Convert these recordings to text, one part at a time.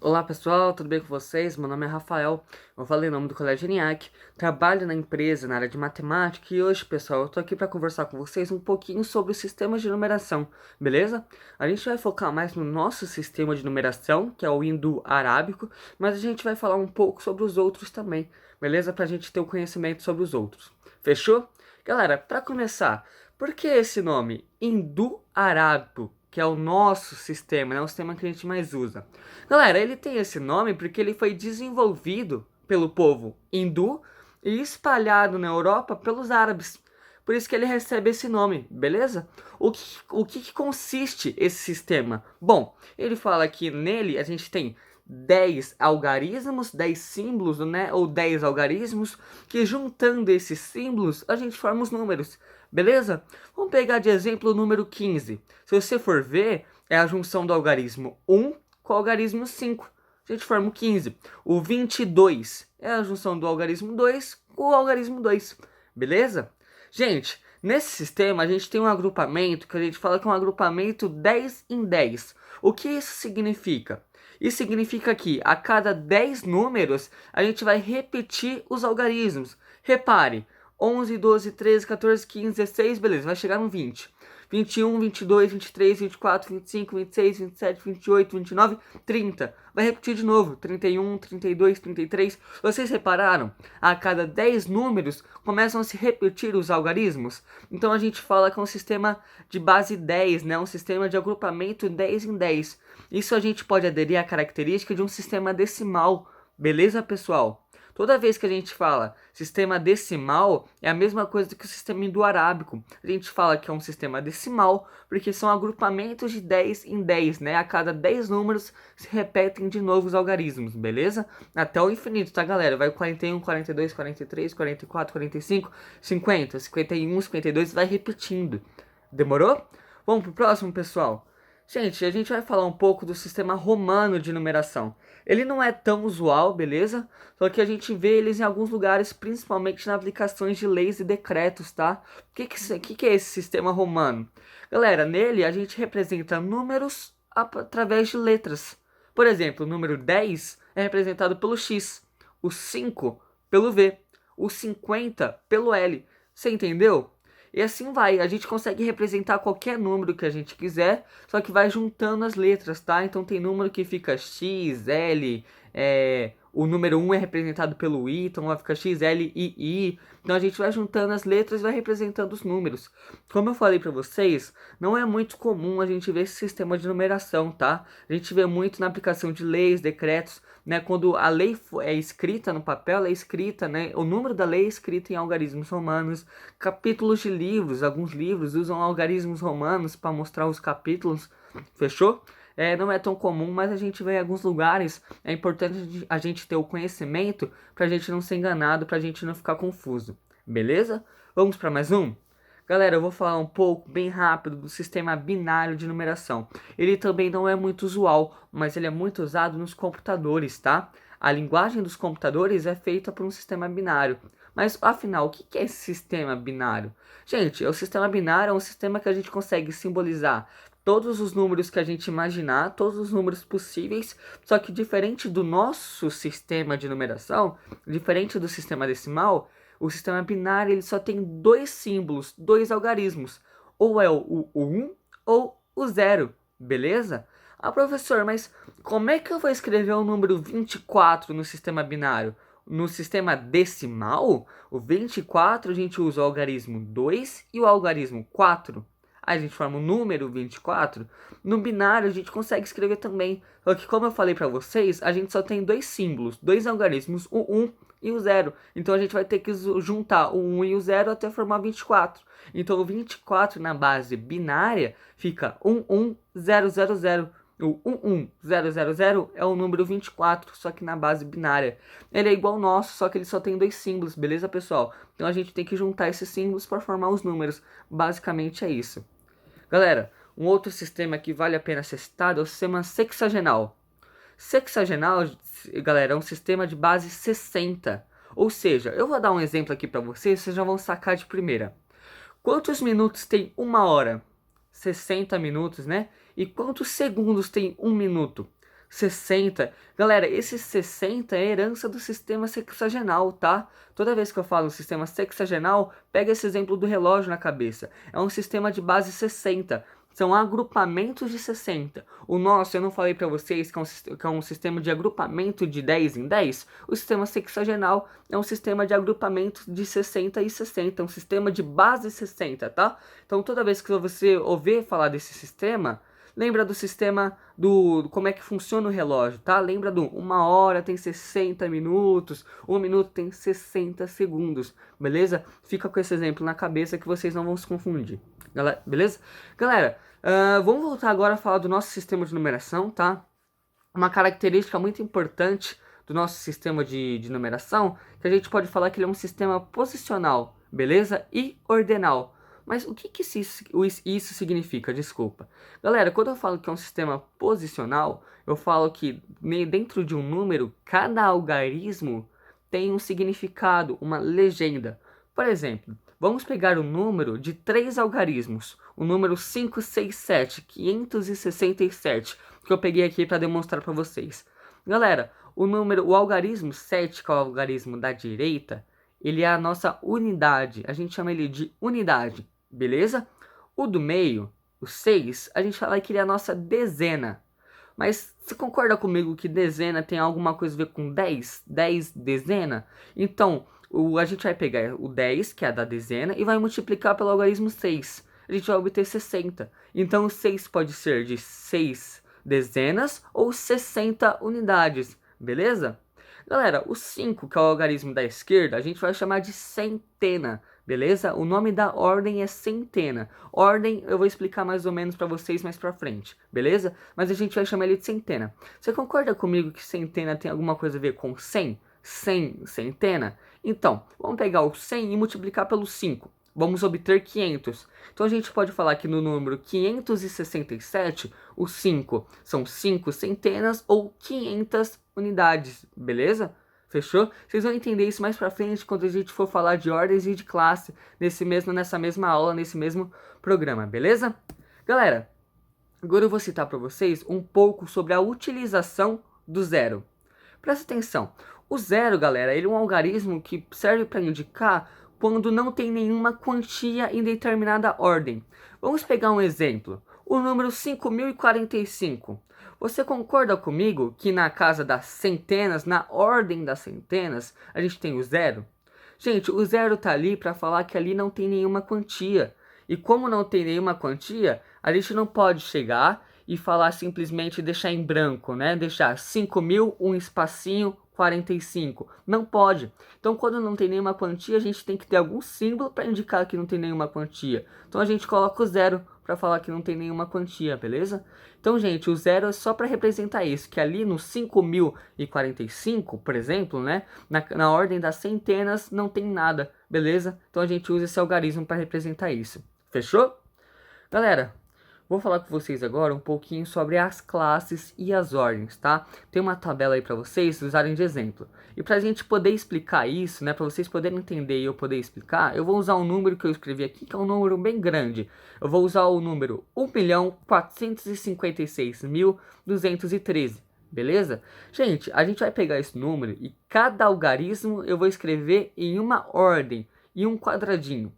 Olá pessoal, tudo bem com vocês? Meu nome é Rafael, eu falei em nome do Colégio ENIAC, trabalho na empresa na área de matemática e hoje, pessoal, eu tô aqui para conversar com vocês um pouquinho sobre o sistema de numeração, beleza? A gente vai focar mais no nosso sistema de numeração, que é o indo-arábico, mas a gente vai falar um pouco sobre os outros também, beleza? Pra gente ter o conhecimento sobre os outros. Fechou? Galera, para começar, por que esse nome? Indo-arábico, que é o nosso sistema, né? O sistema que a gente mais usa. Galera, ele tem esse nome porque ele foi desenvolvido pelo povo hindu e espalhado na Europa pelos árabes. Por isso que ele recebe esse nome, beleza? O que consiste esse sistema? Bom, ele fala que nele a gente tem 10 algarismos, 10 símbolos, né? Ou 10 algarismos, que juntando esses símbolos a gente forma os números, beleza? Vamos pegar de exemplo o número 15. Se você for ver, é a junção do algarismo 1 com o algarismo 5. A gente forma o 15. O 22 é a junção do algarismo 2 com o algarismo 2. Beleza? Gente, nesse sistema a gente tem um agrupamento que a gente fala que é um agrupamento 10 em 10. O que isso significa? Isso significa que a cada 10 números a gente vai repetir os algarismos. Repare, 11, 12, 13, 14, 15, 16, beleza, vai chegar no 20. 21, 22, 23, 24, 25, 26, 27, 28, 29, 30. Vai repetir de novo. 31, 32, 33. Vocês repararam? A cada 10 números começam a se repetir os algarismos. Então a gente fala que é um sistema de base 10, né? Um sistema de agrupamento 10 em 10. Isso a gente pode aderir à característica de um sistema decimal. Beleza, pessoal? Toda vez que a gente fala sistema decimal, é a mesma coisa que o sistema indo-arábico. A gente fala que é um sistema decimal porque são agrupamentos de 10 em 10, né? A cada 10 números se repetem de novo os algarismos, beleza? Até o infinito, tá, galera? Vai 41, 42, 43, 44, 45, 50, 51, 52, vai repetindo. Demorou? Vamos pro próximo, pessoal? Gente, a gente vai falar um pouco do sistema romano de numeração. Ele não é tão usual, beleza? Só que a gente vê eles em alguns lugares, principalmente nas aplicações de leis e decretos, tá? O que é esse sistema romano? Galera, nele a gente representa números através de letras. Por exemplo, o número 10 é representado pelo X, o 5 pelo V, o 50 pelo L. Você entendeu? E assim vai, a gente consegue representar qualquer número que a gente quiser, só que vai juntando as letras, tá? Então tem número que fica X, L, o número 1 é representado pelo I, então vai ficar X, L, I. Então a gente vai juntando as letras e vai representando os números. Como eu falei pra vocês, não é muito comum a gente ver esse sistema de numeração, tá? A gente vê muito na aplicação de leis, decretos, né? Quando a lei é escrita no papel, ela é escrita, né? O número da lei é escrito em algarismos romanos, capítulos de livros, alguns livros usam algarismos romanos para mostrar os capítulos, fechou? Não é tão comum, mas a gente vê em alguns lugares. É importante a gente ter o conhecimento para a gente não ser enganado, para a gente não ficar confuso. Beleza? Vamos para mais um? Galera, eu vou falar um pouco, bem rápido, do sistema binário de numeração. Ele também não é muito usual, mas ele é muito usado nos computadores, tá? A linguagem dos computadores é feita por um sistema binário. Mas afinal, o que é esse sistema binário? Gente, o sistema binário é um sistema que a gente consegue simbolizar todos os números que a gente imaginar, todos os números possíveis, só que diferente do nosso sistema de numeração, diferente do sistema decimal, o sistema binário ele só tem dois símbolos, dois algarismos, ou é o 1 ou o 0, beleza? Ah, professor, mas como é que eu vou escrever o número 24 no sistema binário? No sistema decimal, o 24 a gente usa o algarismo 2 e o algarismo 4. Aí a gente forma o número 24. No binário a gente consegue escrever também. Só que como eu falei para vocês, a gente só tem dois símbolos, dois algarismos, o 1 e o 0. Então a gente vai ter que juntar o 1 e o 0 até formar 24. Então o 24 na base binária fica 11000. O 11000 é o número 24, só que na base binária. Ele é igual ao nosso, só que ele só tem dois símbolos, beleza, pessoal? Então a gente tem que juntar esses símbolos para formar os números. Basicamente é isso. Galera, um outro sistema que vale a pena ser citado é o sistema sexagenal. Sexagenal, galera, é um sistema de base 60. Ou seja, eu vou dar um exemplo aqui para vocês já vão sacar de primeira. Quantos minutos tem uma hora? 60 minutos, né? E quantos segundos tem um minuto? 60. Galera, esse 60 é herança do sistema sexagenal, tá? Toda vez que eu falo sistema sexagenal, pega esse exemplo do relógio na cabeça. É um sistema de base 60. São agrupamentos de 60. O nosso, eu não falei para vocês que é um sistema de agrupamento de 10 em 10? O sistema sexagenal é um sistema de agrupamento de 60 e 60. Um sistema de base 60, tá? Então toda vez que você ouvir falar desse sistema, lembra do sistema como é que funciona o relógio, tá? Lembra do 1 hora tem 60 minutos, 1 minuto tem 60 segundos, beleza? Fica com esse exemplo na cabeça que vocês não vão se confundir, beleza? Galera, vamos voltar agora a falar do nosso sistema de numeração, tá? Uma característica muito importante do nosso sistema de numeração, que a gente pode falar que ele é um sistema posicional, beleza? E ordinal. Mas o que isso significa? Desculpa. Galera, quando eu falo que é um sistema posicional, eu falo que dentro de um número, cada algarismo tem um significado, uma legenda. Por exemplo, vamos pegar o número de 3 algarismos, o número 567, 567, que eu peguei aqui para demonstrar para vocês. Galera, o algarismo 7, que é o algarismo da direita, ele é a nossa unidade, a gente chama ele de unidade. Beleza? O do meio, o 6, a gente fala que ele é a nossa dezena. Mas você concorda comigo que dezena tem alguma coisa a ver com 10? 10 dezena? Então, a gente vai pegar o 10, que é a da dezena, e vai multiplicar pelo algarismo 6. A gente vai obter 60. Então, o 6 pode ser de 6 dezenas ou 60 unidades. Beleza? Galera, o 5, que é o algarismo da esquerda, a gente vai chamar de centena. Beleza? O nome da ordem é centena. Ordem eu vou explicar mais ou menos para vocês mais para frente, beleza? Mas a gente vai chamar ele de centena. Você concorda comigo que centena tem alguma coisa a ver com 100? 100, centena? Então, vamos pegar o 100 e multiplicar pelo 5. Vamos obter 500. Então a gente pode falar que no número 567, o 5 são 5 centenas ou 500 unidades, beleza? Fechou? Vocês vão entender isso mais pra frente quando a gente for falar de ordens e de classe nessa mesma aula, nesse mesmo programa, beleza? Galera, agora eu vou citar para vocês um pouco sobre a utilização do zero. Presta atenção. O zero, galera, ele é um algarismo que serve para indicar quando não tem nenhuma quantia em determinada ordem. Vamos pegar um exemplo. O número 5045. Você concorda comigo que na casa das centenas, na ordem das centenas, a gente tem o zero? Gente, o zero tá ali para falar que ali não tem nenhuma quantia. E como não tem nenhuma quantia, a gente não pode chegar e falar simplesmente deixar em branco, né? Deixar 5.000, um espacinho, 45. Não pode. Então, quando não tem nenhuma quantia, a gente tem que ter algum símbolo para indicar que não tem nenhuma quantia. Então, a gente coloca o zero para falar que não tem nenhuma quantia, beleza? Então, gente, o zero é só para representar isso, que ali no 5.045, por exemplo, né, na ordem das centenas não tem nada, beleza? Então, a gente usa esse algarismo para representar isso. Fechou? Galera, vou falar com vocês agora um pouquinho sobre as classes e as ordens, tá? Tem uma tabela aí para vocês usarem de exemplo. E para a gente poder explicar isso, né, para vocês poderem entender e eu poder explicar, eu vou usar um número que eu escrevi aqui, que é um número bem grande. Eu vou usar o número 1.456.213, beleza? Gente, a gente vai pegar esse número e cada algarismo eu vou escrever em uma ordem, em um quadradinho.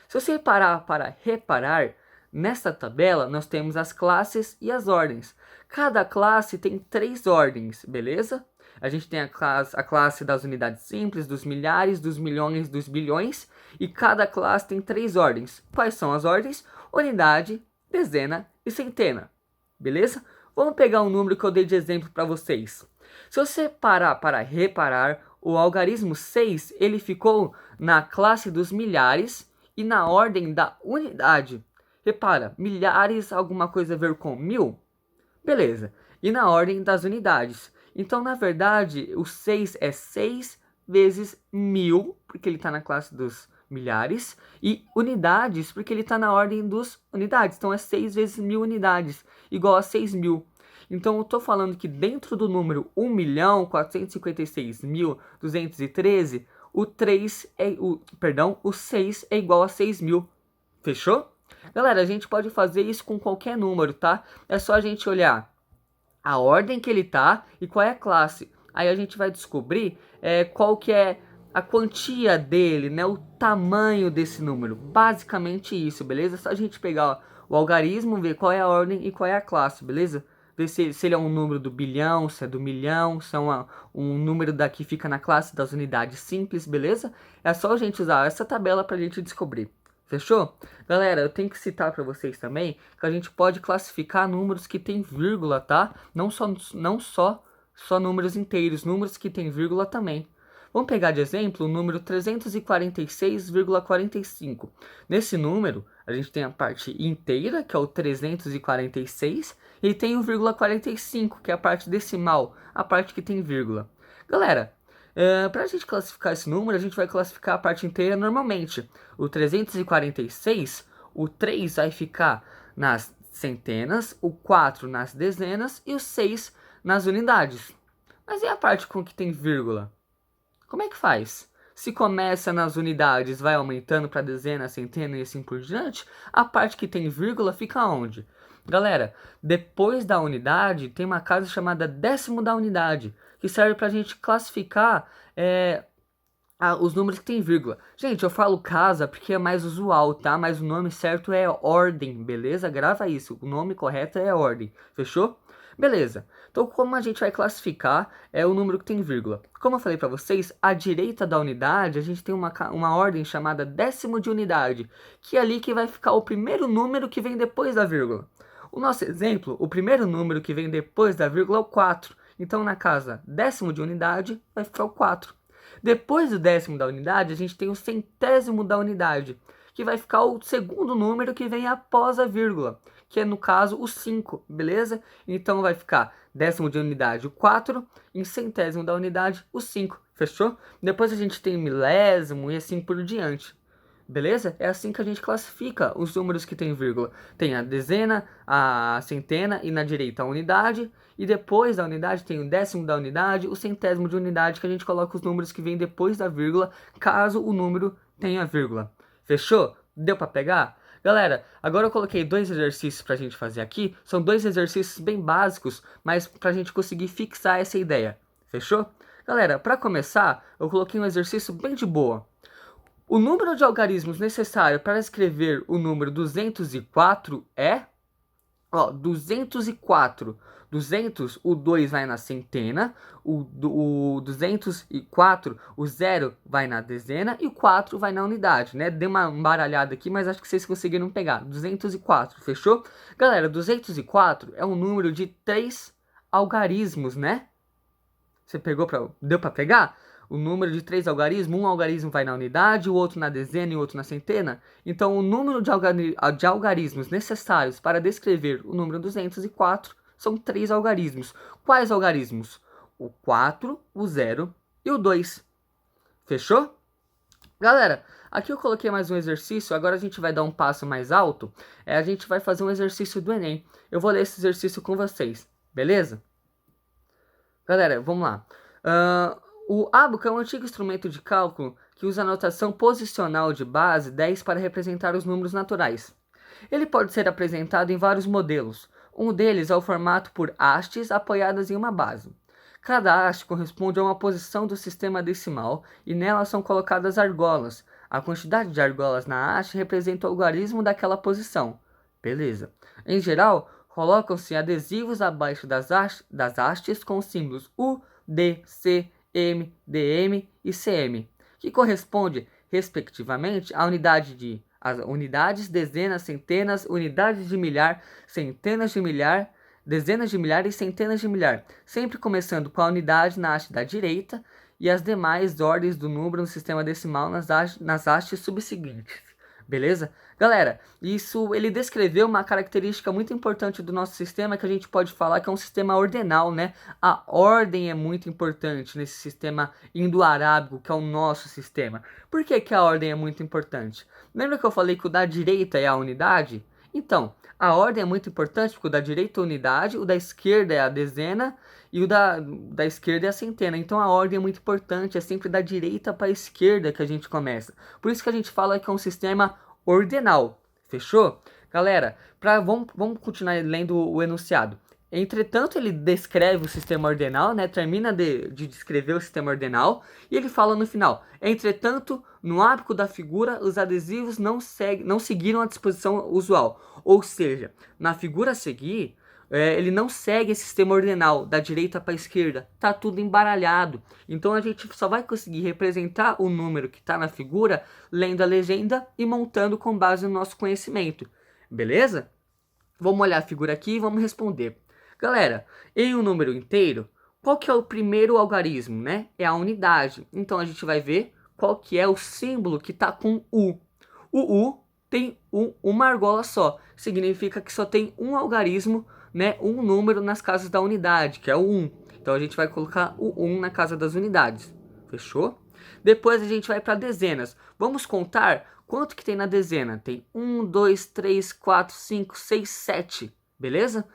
Se você parar para reparar, nesta tabela, nós temos as classes e as ordens. Cada classe tem 3 ordens, beleza? A gente tem a classe das unidades simples, dos milhares, dos milhões, dos bilhões. E cada classe tem 3 ordens. Quais são as ordens? Unidade, dezena e centena. Beleza? Vamos pegar um número que eu dei de exemplo para vocês. Se você parar para reparar, o algarismo 6, ele ficou na classe dos milhares e na ordem da unidade. Repara, milhares, alguma coisa a ver com 1000? Beleza. E na ordem das unidades. Então, na verdade, o 6 é 6 vezes 1000, porque ele está na classe dos milhares. E unidades, porque ele está na ordem dos unidades. Então, é 6 vezes 1000 unidades, igual a 6.000. Então, eu estou falando que dentro do número 1.456.213, o 6 é igual a 6.000. Fechou? Galera, a gente pode fazer isso com qualquer número, tá? É só a gente olhar a ordem que ele tá e qual é a classe. Aí a gente vai descobrir qual que é a quantia dele, né? O tamanho desse número. Basicamente isso, beleza? Só a gente pegar ó, o algarismo, ver qual é a ordem e qual é a classe, beleza? Ver se ele é um número do bilhão, se é do milhão, se é um número daqui fica na classe das unidades simples, beleza? É só a gente usar essa tabela pra gente descobrir. Fechou? Galera, eu tenho que citar para vocês também que a gente pode classificar números que tem vírgula, tá? Não só números inteiros, números que tem vírgula também. Vamos pegar de exemplo o número 346,45. Nesse número, a gente tem a parte inteira, que é o 346, e tem o vírgula 45, que é a parte decimal, a parte que tem vírgula. Galera, para a gente classificar esse número, a gente vai classificar a parte inteira normalmente. O 346, o 3 vai ficar nas centenas, o 4 nas dezenas e o 6 nas unidades. Mas e a parte com que tem vírgula? Como é que faz? Se começa nas unidades, vai aumentando para dezena, centena e assim por diante, a parte que tem vírgula fica onde? Galera, depois da unidade tem uma casa chamada décimo da unidade, que serve para a gente classificar os números que tem vírgula. Gente, eu falo casa porque é mais usual, tá? Mas o nome certo é ordem, beleza? Grava isso, o nome correto é ordem, fechou? Beleza. Então, como a gente vai classificar o número que tem vírgula? Como eu falei para vocês, à direita da unidade, a gente tem uma ordem chamada décimo de unidade, que é ali que vai ficar o primeiro número que vem depois da vírgula. O nosso exemplo, o primeiro número que vem depois da vírgula é o 4. Então, na casa décimo de unidade, vai ficar o 4. Depois do décimo da unidade, a gente tem o centésimo da unidade, que vai ficar o segundo número que vem após a vírgula, que é no caso o 5, beleza? Então vai ficar décimo de unidade o 4, em centésimo da unidade o 5, fechou? Depois a gente tem milésimo e assim por diante. Beleza? É assim que a gente classifica os números que tem vírgula. Tem a dezena, a centena e na direita a unidade. E depois da unidade tem o décimo da unidade, o centésimo de unidade, que a gente coloca os números que vêm depois da vírgula, caso o número tenha vírgula. Fechou? Deu para pegar? Galera, agora eu coloquei dois exercícios para a gente fazer aqui. São dois exercícios bem básicos, mas para a gente conseguir fixar essa ideia. Fechou? Galera, para começar, eu coloquei um exercício bem de boa. O número de algarismos necessário para escrever o número 204 é... 204. 200, o 2 vai na centena, o 204, o 0 vai na dezena e o 4 vai na unidade, né? Dei uma embaralhada aqui, mas acho que vocês conseguiram pegar. 204, fechou? Galera, 204 é um número de 3 algarismos, né? Você pegou deu para pegar? O número de 3 algarismos, um algarismo vai na unidade, o outro na dezena e o outro na centena. Então, o número de algarismos necessários para descrever o número 204 são 3 algarismos. Quais algarismos? O 4, o 0 e o 2. Fechou? Galera, aqui eu coloquei mais um exercício, agora a gente vai dar um passo mais alto. A gente vai fazer um exercício do Enem. Eu vou ler esse exercício com vocês, beleza? Galera, vamos lá. O ábaco é um antigo instrumento de cálculo que usa a notação posicional de base 10 para representar os números naturais. Ele pode ser apresentado em vários modelos. Um deles é o formato por hastes apoiadas em uma base. Cada haste corresponde a uma posição do sistema decimal e nela são colocadas argolas. A quantidade de argolas na haste representa o algarismo daquela posição. Beleza. Em geral, colocam-se adesivos abaixo das hastes com os símbolos U, D, C, M, DM e CM, que corresponde, respectivamente, à unidade as unidades, dezenas, centenas, unidades de milhar, centenas de milhar, dezenas de milhar e centenas de milhar, sempre começando com a unidade na haste da direita e as demais ordens do número no sistema decimal nas hastes subseguintes. Beleza? Galera, ele descreveu uma característica muito importante do nosso sistema que a gente pode falar que é um sistema ordinal, né? A ordem é muito importante nesse sistema indo-arábico, que é o nosso sistema. Por que que a ordem é muito importante? Lembra que eu falei que o da direita é a unidade? Então, a ordem é muito importante porque o da direita é a unidade, o da esquerda é a dezena e o da esquerda é a centena. Então a ordem é muito importante, é sempre da direita para a esquerda que a gente começa. Por isso que a gente fala que é um sistema ordinal. Fechou? Galera, vamos continuar lendo o enunciado. Entretanto, ele descreve o sistema ordinal, né? Termina de descrever o sistema ordinal e ele fala no final: entretanto, no ápice da figura, os adesivos não seguiram a disposição usual. Ou seja, na figura a seguir, ele não segue esse sistema ordinal da direita para a esquerda, tá tudo embaralhado. Então a gente só vai conseguir representar o número que está na figura lendo a legenda e montando com base no nosso conhecimento, beleza? Vamos olhar a figura aqui e vamos responder. Galera, em um número inteiro, qual que é o primeiro algarismo, né? É a unidade. Então a gente vai ver qual que é o símbolo que está com U. O U tem uma argola só, significa que só tem um algarismo, né, um número nas casas da unidade, que é o 1. Então a gente vai colocar o 1 na casa das unidades, fechou? Depois a gente vai para dezenas. Vamos contar quanto que tem na dezena. Tem 1, 2, 3, 4, 5, 6, 7, beleza?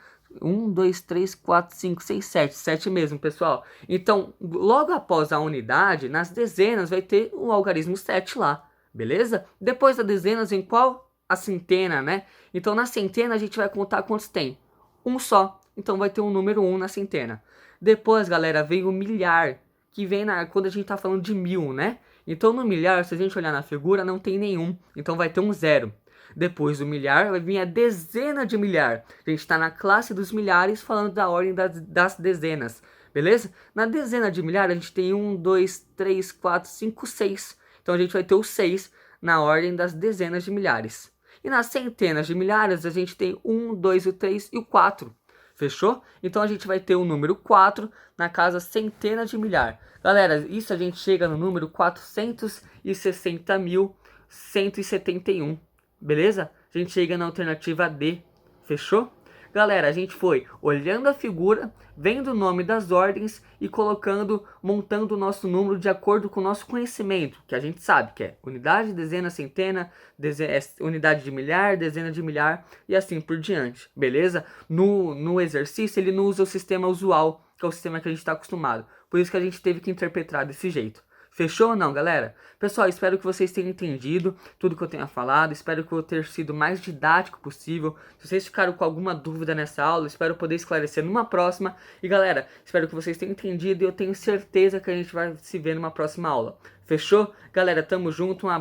1, 2, 3, 4, 5, 6, 7. 7 mesmo, pessoal. Então, logo após a unidade, nas dezenas vai ter o algarismo 7 lá, beleza? Depois da dezenas, em qual? A centena, né? Então, na centena, a gente vai contar quantos tem. Um só. Então, vai ter um número 1 na centena. Depois, galera, vem o milhar, que vem quando a gente tá falando de 1000, né? Então, no milhar, se a gente olhar na figura, não tem nenhum. Então, vai ter um 0. Depois do milhar, vai vir a dezena de milhar. A gente está na classe dos milhares, falando da ordem das dezenas, beleza? Na dezena de milhar, a gente tem 1, 2, 3, 4, 5, 6. Então, a gente vai ter o 6 na ordem das dezenas de milhares. E nas centenas de milhares, a gente tem 1, 2, o 3 e o 4. Fechou? Então, a gente vai ter o número 4 na casa centena de milhar. Galera, isso a gente chega no número 460.171. Beleza? A gente chega na alternativa D, fechou? Galera, a gente foi olhando a figura, vendo o nome das ordens e montando o nosso número de acordo com o nosso conhecimento, que a gente sabe que é unidade, dezena, centena, unidade de milhar, dezena de milhar e assim por diante, beleza? No exercício ele não usa o sistema usual, que é o sistema que a gente está acostumado, por isso que a gente teve que interpretar desse jeito. Fechou ou não, galera? Pessoal, espero que vocês tenham entendido tudo que eu tenha falado. Espero que eu tenha sido o mais didático possível. Se vocês ficaram com alguma dúvida nessa aula, espero poder esclarecer numa próxima. E, galera, espero que vocês tenham entendido e eu tenho certeza que a gente vai se ver numa próxima aula. Fechou? Galera, tamo junto.